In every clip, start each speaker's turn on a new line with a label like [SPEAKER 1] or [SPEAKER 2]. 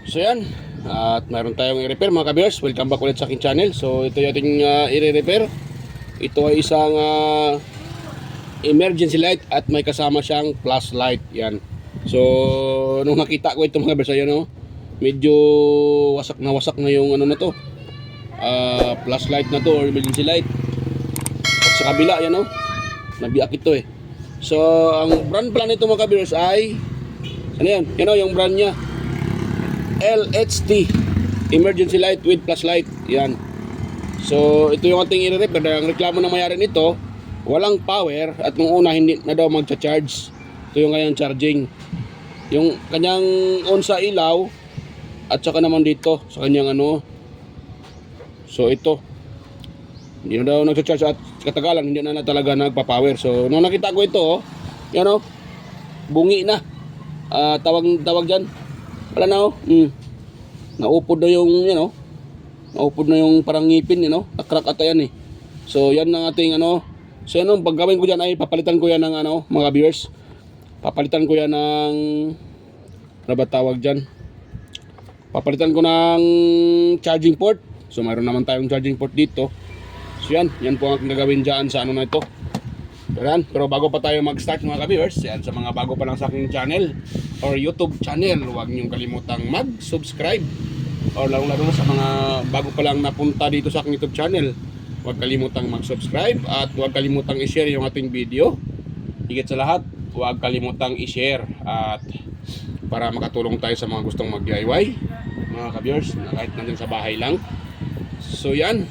[SPEAKER 1] So yan, at mayroon tayong i-repair mga ka-viewers. Welcome back ulit sa aking channel. So ito yung ating i-repair. Ito ay isang emergency light at may kasama siyang flashlight. Yan. So nung nakita ko ito mga ka-viewers, ayan o, medyo wasak na yung ano na to, flashlight na to or emergency light. At sa kabila, yan o, nabiyak ito eh. So ang brand pala nito mga ka-viewers ay ano yan? Yan o, yung brand nya LHT emergency light with flashlight. Yan. So ito yung ating i-repair. Ang reklamo ng mayari nito, walang power at nung una hindi na daw magcha-charge. Ito yung kanyang charging. Yung kanyang on sa ilaw at saka naman dito sa kanyang ano. So ito hindi na daw nagcha-charge at katagalan hindi na talaga nagpa-power. So nung nakita ko ito, oh, yan oh, bungi na. Tawag dyan. Wala na oh. Naupod na yung, you know, naupod na yung parang ngipin, you know, nakrak ata yan eh. So yan ang ating ano. So yan, paggawin ko dyan ay papalitan ko yan ng ano, mga viewers. Papalitan ko yan ng, ano ba tawag dyan? Papalitan ko ng charging port. So mayroon naman tayong charging port dito. So yan po ang gagawin dyan sa ano na ito. Pero bago pa tayo mag-start mga ka-viewers, yan, sa mga bago pa lang sa aking channel or YouTube channel, huwag niyong kalimutang mag-subscribe. Or lalo na sa mga bago pa lang napunta dito sa aking YouTube channel, huwag kalimutang mag-subscribe at huwag kalimutang i-share yung ating video. Higit sa lahat, huwag kalimutang i-share at para makatulong tayo sa mga gustong mag-DIY mga ka-viewers, kahit nandun sa bahay lang. So yan.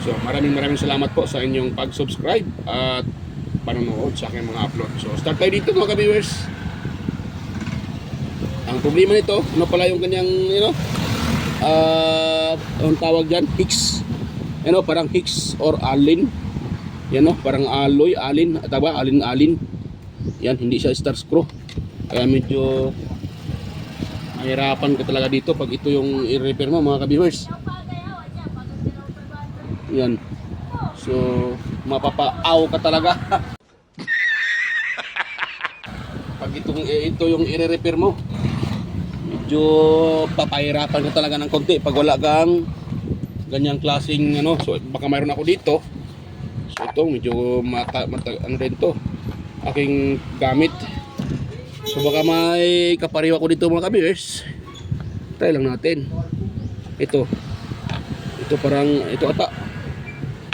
[SPEAKER 1] So maraming salamat po sa inyong pag-subscribe at panonood sa aking mga upload. So start tayo dito mga ka-viewers. Ang problema nito, ano pala yung kanyang, you know, ang tawag dyan, Hicks. You know, parang Hicks or Allen. Yan o, parang alloy, Allen, taba, Allen. Yan, hindi siya star screw. Kaya medyo mahirapan ka talaga dito pag ito yung i-repair mo mga ka-viewers. Yan. So, mapapaaw ka talaga. Pag ito yung i-repair mo, medyo papahirapan ka talaga ng konti pag wala kang ganyang klaseng ano. So, baka mayroon ako dito. So, ito medyo ano rin to, aking gamit. So, baka may kapariw ako dito mga ka-viewers. Try lang natin. Ito parang, ito ata.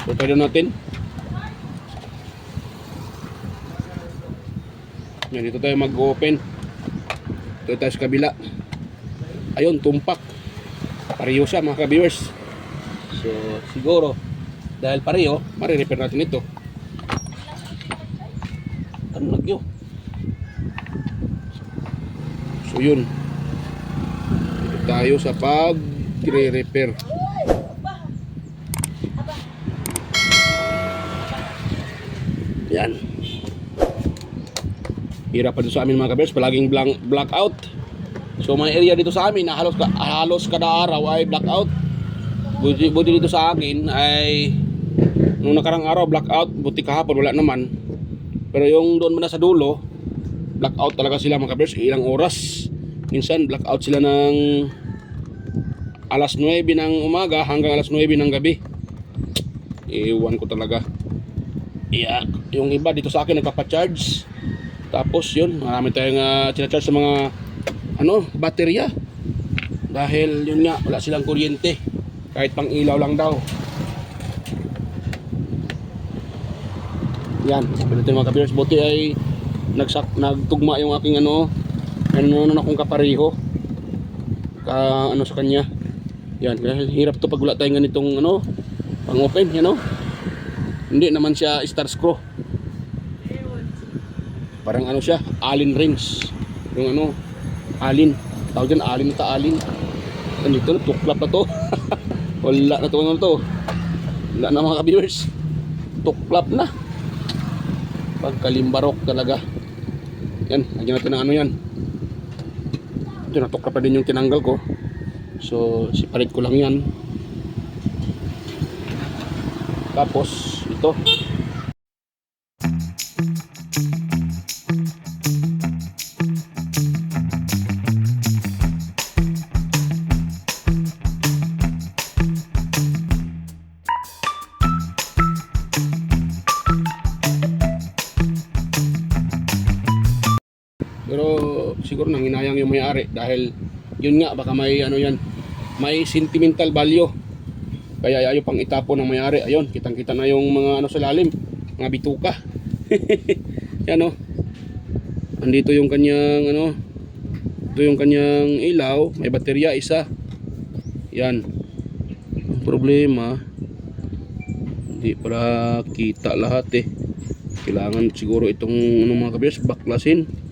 [SPEAKER 1] So, try natin. Yan, dito tayo mag-open. Ito tayo sa kabila. Ayun, tumpak. Pareho siya mga ka-viewers. So, siguro, dahil pareho, marirepair natin ito. Ano nagyo? So, yun. Dito tayo sa pag-repair. Yan. Hirap pa dito sa amin mga ka-viewers, palaging blackout. So may area dito sa amin na halos kada araw ay blackout. Buti dito sa akin ay nung nakarang araw blackout, buti kahapon wala naman. Pero yung doon muna sa dulo, blackout talaga sila mga ka-viewers, ilang oras. Minsan blackout sila ng alas 9 ng umaga hanggang alas 9 ng gabi. Iwan ko talaga. Yeah, yung iba dito sa akin nagpapa-charge. Tapos yun, marami tayong charge sa mga ano, baterya. Dahil yun nga, wala silang kuryente. Kahit pang ilaw lang daw. Yan, sabi natin mga ka-viewers, buti ay nagtugma yung aking ano akong kapariho. Ano sa kanya. Yan, hirap to pag wala tayong ganitong ano, pang open, you know. Hindi naman siya star screw. Parang ano siya, Allen rings. Yung ano, Allen. Tawag dyan, Allen ata Allen. Dito na, tuklap na to. Wala na to, ano to. Wala na mga ka-viewers. Tuklap na. Pagkalimbarok talaga. Yan, lagyan natin ng ano yan. Ito, natuklap na din yung tinanggal ko. So, separate ko lang yan. Tapos, ito. siguro nanginayang yung may-ari dahil yun nga baka may ano yan, may sentimental value. Kaya ayaw pang itapon ng may-ari. Ayun, kitang-kita na yung mga ano sa lalim, mga bituka. Yan oh. Andito yung kanyang ano, ito yung kanyang ilaw, may baterya isa. Yan. Ang problema, hindi para kita lahat eh. Kailangan siguro itong ano, mga kabiyers, baklasin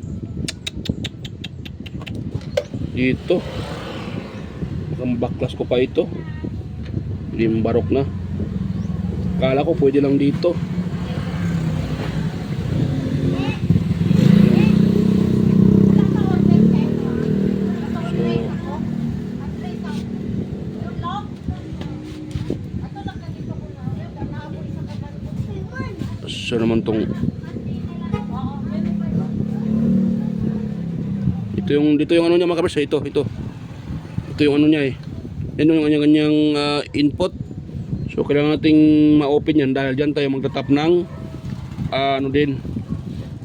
[SPEAKER 1] dito. Ang baklas ko pa ito, limbarok na. Kala ko pwede lang dito. So naman tong dito yung ano niya mga kabers, ito yung ano niya eh, yan yung kanyang input. So kailangan nating ma-open yan dahil dyan tayo magtatap ng ano din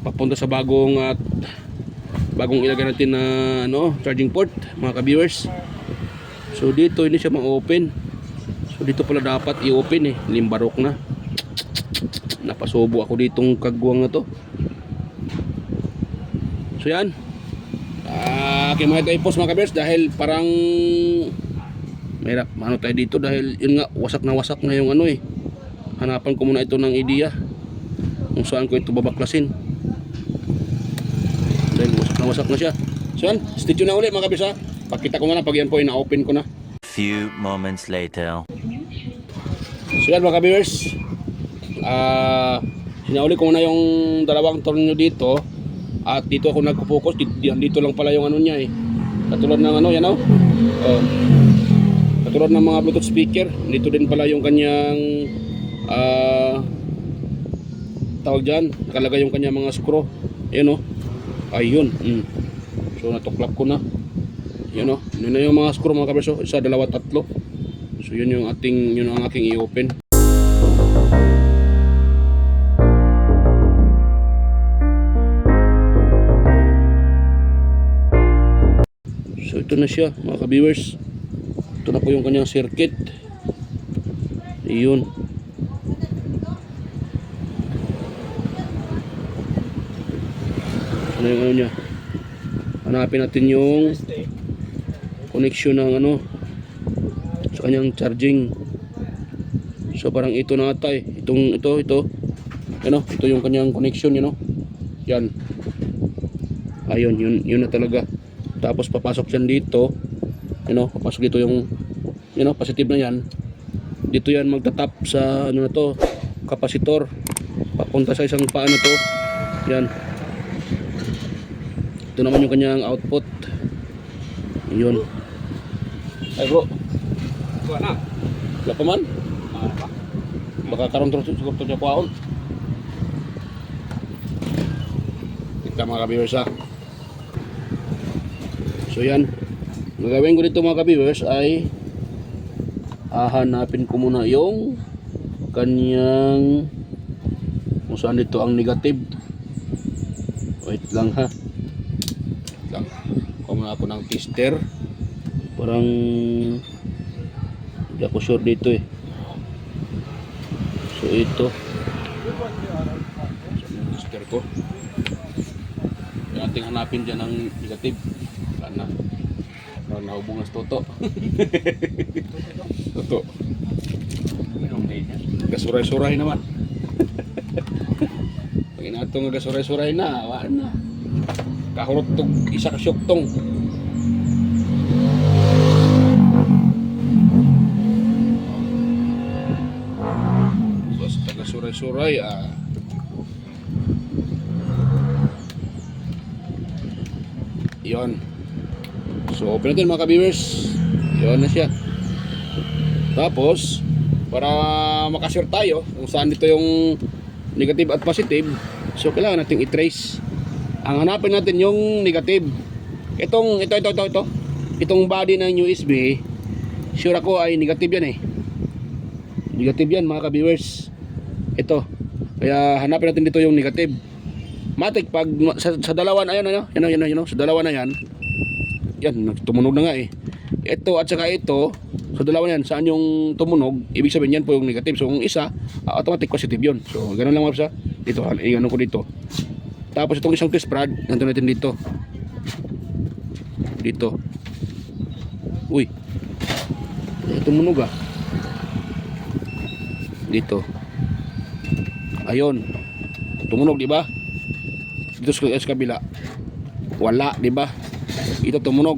[SPEAKER 1] papunta sa bagong ilagay natin na ano, charging port mga ka-viewers. So dito hindi siya ma-open, so dito pala dapat i-open eh, limbarok na. Napasubo ako ditong kagwang na to. So yan, okay mga ito i-post mga kabers dahil parang mahirap ano tayo dito dahil yun nga wasak na yung ano eh. Hanapan ko muna ito ng idea kung saan ko ito babaklasin dahil wasak na siya. So yan, stay tuned na ulit mga kabers ha. Pakita ko na pag yan po ina-open ko na.
[SPEAKER 2] Few moments later.
[SPEAKER 1] So yan mga kabers, sinauli ko na yung dalawang tornilyo dito at dito ako nagpo-focus. Dito lang pala yung ano niya eh, katulad ng ano yan oh. Katulad ng mga bluetooth speaker, dito din pala yung kanyang tawag dyan, nakalagay yung kanyang mga screw. Ayan oh, ayun. So natuklap ko na. Yun oh, yun na yung mga screw mga kabers, isa, dalawa, tatlo. So yun yung ang aking i-open. So ito na siya mga ka-viewers. Ito na po yung kanyang circuit. Iyon. Ano yung ano niya? Hanapin natin yung connection ng ano sa kanyang charging. So parang ito na ata eh. Ito. Ano? Ito yung kanyang connection, you know? Yan. Ayun, yun na talaga. Tapos papasok yan dito, papasok dito yung positive na yan. Dito yan magtatap sa ano na to, kapasitor, papunta sa isang paa na to. Yan. Ito naman yung kanyang output. Yun. Ay bro, na wala pa man, baka karon siguro to niya kuhaon. Kita mga ka-viewers ha. So yan, gagawin ko dito mga ka-viewers ay hahanapin ko muna yung kanyang kung saan dito ang negative. Wait lang ha, wait lang. Kumuha ako ng tester, parang hindi ako sure dito eh. So ito yung tester ko, yung ating hanapin dyan ang negative. Na nahubungan sa toto. Toto. Gasuray-suray naman. Pag inatong gasuray-suray na, wala na. Kahurot tong isa ka syuktong. Basta gasuray-suray yon. So open natin mga ka-viewers. Yun na siya. Tapos para makasure tayo kung saan dito yung negative at positive, so kailangan natin i-trace. Ang hanapin natin yung negative. Ito. Itong body ng USB, sure ako ay negative yan eh. Negative yan mga ka-viewers. Ito. Kaya hanapin natin dito yung negative. matik pag sa dalawa na yan, sa dalawa na yan, tumunog na nga eh. Ito at saka ito, sa dalawa na yan, saan yung tumunog, ibig sabihin yan po yung negative. So kung isa, automatic positive yun. So ganun lang mga dito, ano ko dito. Tapos itong isang test rod, nandun natin dito. Dito. Uy. Tumunog ah. Dito. Ayun. Tumunog, di ba? Dito sa kabila. Wala, di ba? Ito tumunog.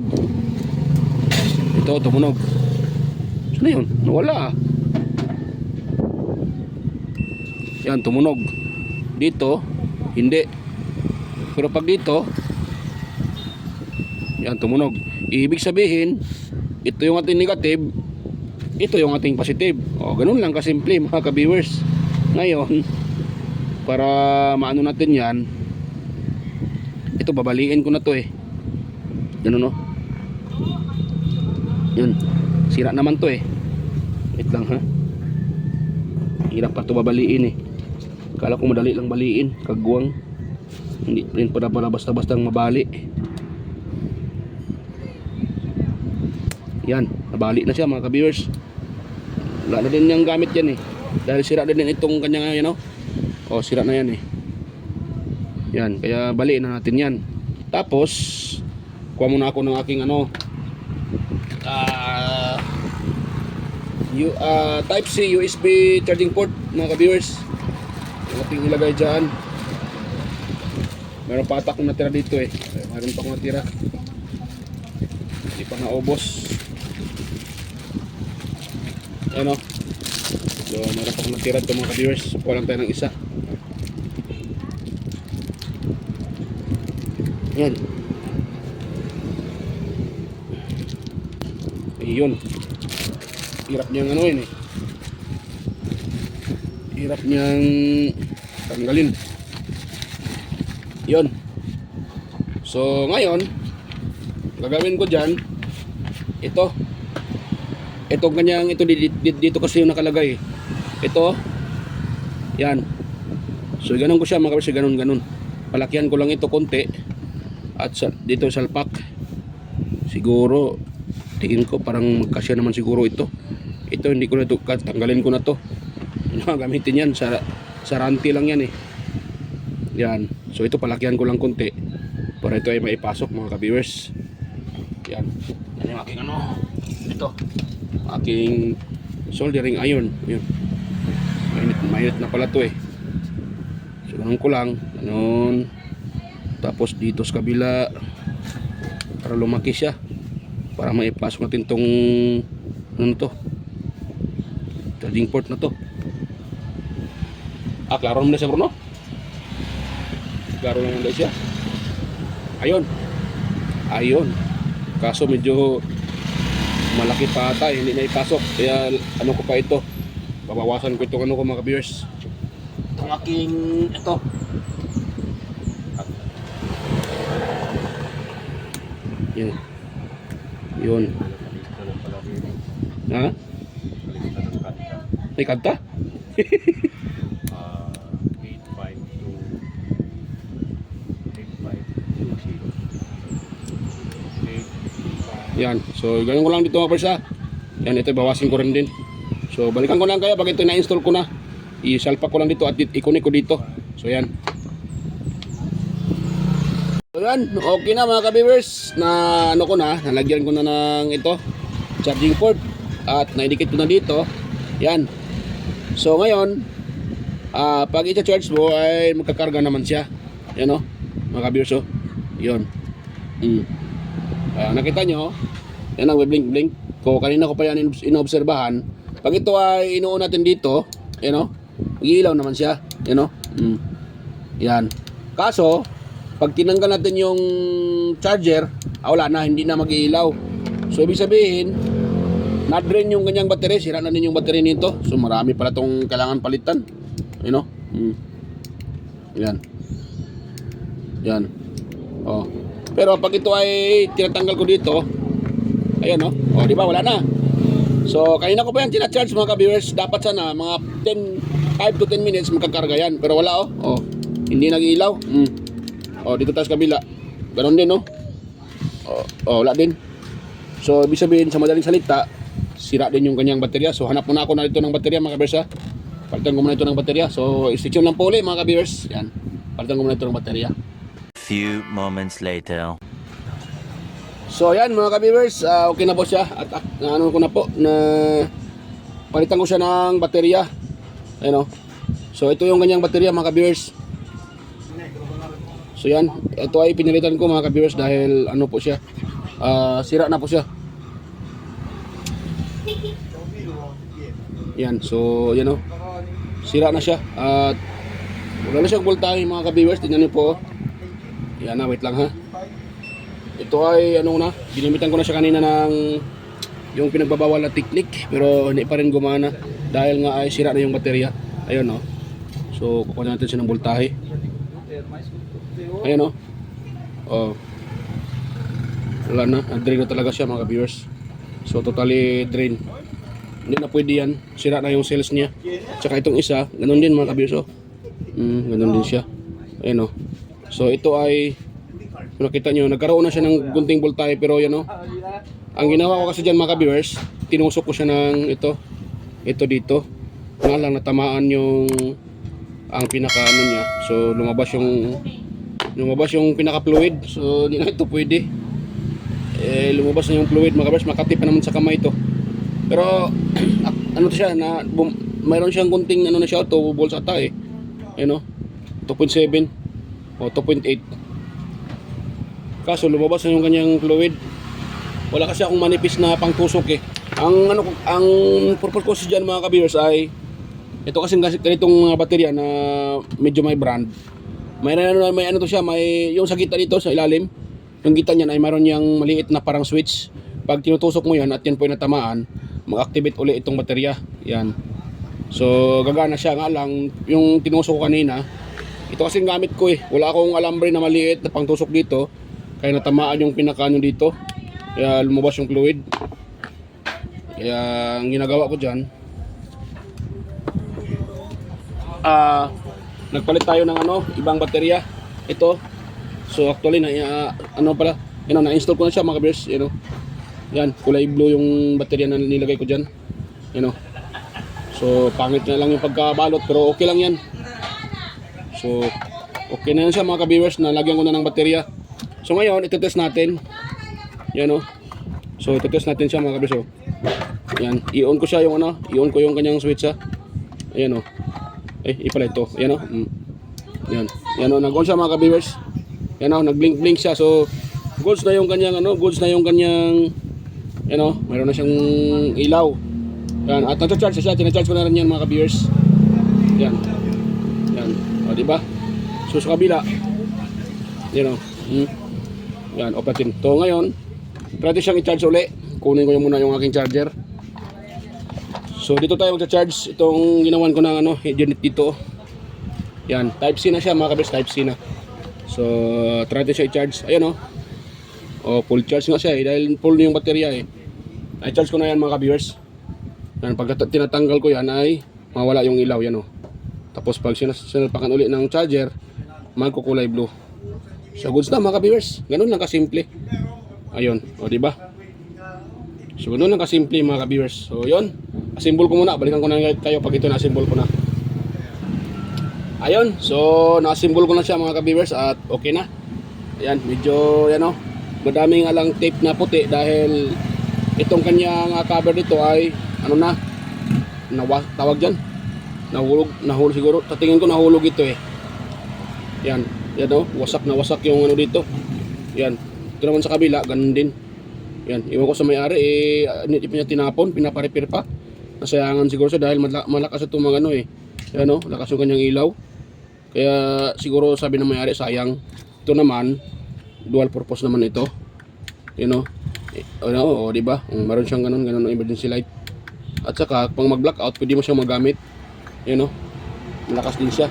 [SPEAKER 1] Ito tumunog. Saan yun? Nawala ah. Yan, tumunog. Dito, hindi. Pero pag dito, yan, tumunog. Ibig sabihin, ito yung ating negative, ito yung ating positive. O, ganun lang kasimple mga ka-viewers. Ngayon, para maano natin yan, ito, babaliin ko na to eh. Ganun no. Yun. Sira naman to eh. Wait lang ha. Hirap pa to babaliin eh. Kala ko madali lang baliin. Kagwang. Hindi rin pala basta-basta mabali. Yan. Nabali na siya mga ka-viewers. Wala na din niyang gamit yan eh. Dahil sira din itong kanyang yan o. O sira na yan eh. Yan. Kaya baliin na natin yan. Tapos kuha muna ako ng aking ano Type C USB charging port mga ka-viewers. Yung ating ilagay dyan. Meron pa atak natira dito eh. Meron pa akong natira. Hindi pa naubos. Ano? So meron pa akong natira ito mga ka-viewers. So kuha lang tayo ng isa. Yan. Ayun. Hirap niyang ano yun eh. Hirap niyang tanggalin. Yun. So ngayon, gagawin ko dyan, itong kanyang, dito kasi yung nakalagay. Ito, yan. So ganun ko siya mga kapatid, ganun. Palakyan ko lang ito konti. At dito salpak. Siguro, tingin ko parang magkasya naman siguro ito. Ito hindi ko na ito, tanggalin ko na to. Gamitin yan, saranti lang yan eh. Yan. So ito palakyan ko lang konti para ito ay maipasok mga ka-viewers. Yan. Yan yung aking ano. Ito. Aking soldering iron. Yun. Mainit na pala to eh. So ganun ko lang. Ganun. Tapos dito sa kabila para lumaki siya. Para maipasok natin tong ano to. Charging port na to. Klaro naman na siya Bruno. Klaro naman na siya. Ayun. Kaso medyo malaki pa ata, hindi na ipasok. Kaya ano ko pa ito. Babawasan ko itong ano ko mga ka-viewers. Itong aking ito. Yun. Ha? May kanta? 8520. Yan. So, ganyan ko lang dito mga persa. Yan, ito bawasin ko rin din. So, balikan ko lang kaya pag ito na-install ko na. Isalpak ko lang dito at ikunin ko dito. So, yan. So, yan. Okay na mga ka-viewers. Na ano ko na, nalagyan ko na ng ito. Charging port. At naidikit ko na dito. Yan. So, ngayon, pag i-charge mo ay magkakarga naman siya. Yan o. Mga ka-viewers o. Yun. Nakita nyo, yan ang blink-blink ko. Kanina ko pa yan inoobserbahan. Pag ito ay inuun natin dito, yan o, mag-iilaw naman siya. Yan o. Yan. Kaso, pag tinanggal natin yung charger, wala na, hindi na mag-iilaw. So, ibig sabihin, na-drain yung kanyang battery, sira na din yung battery nito. So, marami pala itong kailangan palitan. Yan o. Yan. Yan. O. Pero pag ito ay tinatanggal ko dito, ayan o, di ba wala na. So kanina ko pa yan tina-charge mga ka-viewers, dapat sana mga 5 to 10 minutes magkakarga yan, pero wala hindi nag-ilaw. O, dito tayo sa kabila. Ganon din, no? Wala din. So, ibig sabihin, sa madaling salita, sira din yung kanyang baterya. So, hanap muna ako na dito ng baterya, mga kabiyers, ha? Palitan ko muna ito ng baterya. So, stay tuned lang po ulit, mga kabiyers. Yan. Palitan ko muna ito ng baterya.
[SPEAKER 2] Few moments later.
[SPEAKER 1] So, yan, mga kabiyers. Okay na po siya. At ano ko na po, na palitan ko siya ng baterya. Ayan, o. So, ito yung kanyang baterya, mga kabiyers. So, yan. Ito ay pinalitan ko, mga kabiyers, dahil ano po siya. Sira na po siya. Yan, so yan o. Sira na siya. At wala na siyang voltahe, mga ka-viewers. Tingnan niyo po. Yan na, wait lang ha. Ito ay ano na, ginamitan ko na siya kanina ng yung pinagbabawal na technique, pero hindi pa rin gumana dahil nga ay sira na yung baterya. Ayun o. So kukuha natin siya ng voltahe. Ayun o. Wala na, drain na talaga siya, mga ka-viewers. So totally drain. Hindi na pwede yan. Sira na yung cells niya. Tsaka itong isa, ganun din, mga kabiyos. Ganun din siya. Ayan o. So ito ay, kung nakita nyo, nagkaroon na siya ng gunting voltahe. Pero yan o. Ang ginawa ko kasi dyan, mga kabiyos, tinusok ko siya ng ito. Ito dito. Nga lang natamaan yung ang pinaka ano niya. So lumabas yung pinaka fluid. So hindi na ito pwede. Lumabas na yung fluid, mga kabiyos. Makati pa naman sa kamay ito. Pero ano to siya na mayroon siyang kunting ano na siya, 2 volts ata eh. Ayun o. 2.7 o 2.8. Kaso lumabas na yung kanyang fluid. Wala kasi akong manipis na pangtusok eh. Ang purpose ko diyan, mga ka-viewers, ay ito kasi ganitong mga baterya na medyo may brand. May ano to siya, may yung sa gitna dito sa ilalim. Yung gitna niyan ay mayroon yang maliit na parang switch. Pag tinutusok mo yan at yan po ay natamaan, mag-activate ulit itong baterya. Yan. So, gagana siya. Nga lang, yung tinusok ko kanina, ito kasi gamit ko eh. Wala akong alambre na maliit na pangtusok dito. Kaya natamaan yung pinakano dito. Kaya lumabas yung fluid. Kaya, ang ginagawa ko dyan, nagpalit tayo ng ibang baterya. Ito. So, actually, na-install ko na siya, mga kabiyers. Yan, kulay blue yung baterya na nilagay ko dyan. So pangit na lang yung pagkabalot, pero okay lang yan. So okay na yan siya, mga ka-viewers, na lagyan ko na ng baterya. So ngayon, itetest natin. Yan o. So itetest natin siya, mga ka-viewers. Yan, i-on ko siya yung i-on ko yung kanyang switch ha. Ayan o. Pala ito. Yan o. Yan o, nag-on siya, mga ka-viewers. Yan o, nag-blink-blink siya. So goods na yung kanyang mayroon na siyang ilaw. Yan, at nagcha-charge siya, tina-charge ko na rin yan, mga ka-viewers. Yan. O, diba? So sa kabila, yan, off natin. So ngayon, try siyang i-charge uli. Kunin ko yung muna yung aking charger. So dito tayo magcha-charge. Itong ginawan ko ng unit dito. Yan, type C na siya, mga ka-viewers, type C na. So try siya i-charge. Ayan full charge nga siya dahil full yung baterya eh. I-charge ko na yan, mga ka-viewers. Yan, pag tinatanggal ko yan ay mawala yung ilaw yan Tapos pag sinalpakan uli ng charger, magkukulay blue. So goods na, mga ka-viewers. Ganun lang kasimple. Ayun, diba? So ganun lang kasimple, mga ka-viewers. So yun, asimbol ko muna. Balikan ko na kayo pag ito na-asimbol ko na. Ayun, so na-asimbol ko na siya, mga ka-viewers, at okay na. Ayan, medyo madaming alang tape na puti dahil itong kanyang cover dito ay tawag dyan, nahulog siguro. Sa tingin ko nahulog ito eh. Yan wasak na wasak yung dito. Yan, ito naman sa kabila, ganun din. Yan, iwan ko sa may-ari hindi niya tinapon, pinaparepare pa. Nasayangan siguro siya dahil malakas itong mga lakas yung kanyang ilaw. Kaya siguro sabi ng may-ari, sayang. Ito naman, dual purpose naman ito. Diba? Meron siyang ganun emergency light. At saka pang mag-blackout, pwede mo siyang magamit. Malakas din siya.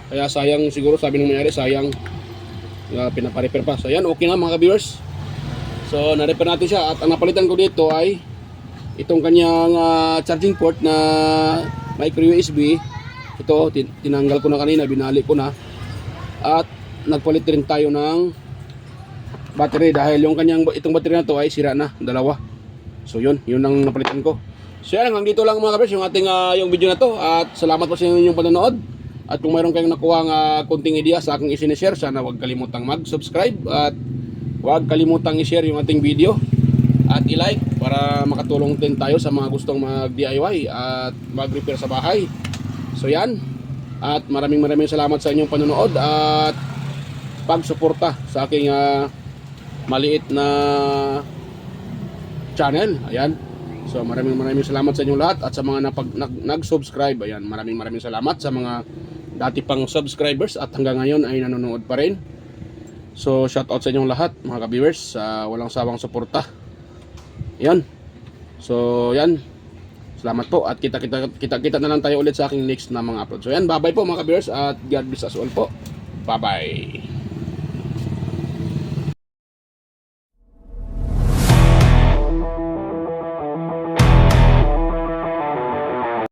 [SPEAKER 1] Kaya sayang siguro, sabi ng may-ari, sayang. Pinaparepair pa. So yan, okay na, mga viewers. So na-repair natin siya. At ang napalitan ko dito ay itong kanyang charging port na micro USB. Ito, tinanggal ko na kanina, binalik ko na. At nagpalit rin tayo ng battery dahil yung itong battery na to ay sira na, dalawa. So yun ang napalitan ko. So yan, hanggang dito lang mga kabers yung ating yung video na to, at salamat po sa inyong panonood. At kung mayroon kayong nakuha ng konting idea sa aking isineshare, sana huwag kalimutang mag-subscribe at huwag kalimutang i-share yung ating video at i-like para makatulong din tayo sa mga gustong mag-DIY at mag-repair sa bahay. So yan, at maraming salamat sa inyong panonood at pagsuporta sa aking maliit na channel. Ayan. So maraming salamat sa inyong lahat, at sa mga nag-subscribe, ayan, maraming salamat sa mga dati pang subscribers at hanggang ngayon ay nanonood pa rin. So shout out sa inyong lahat mga ka-viewers sa walang sawang suporta. Yan. So yan. Salamat po, at kita na lang tayo ulit sa aking next na mga upload. So yan, bye bye po mga ka-viewers, at God bless us all po. Bye bye.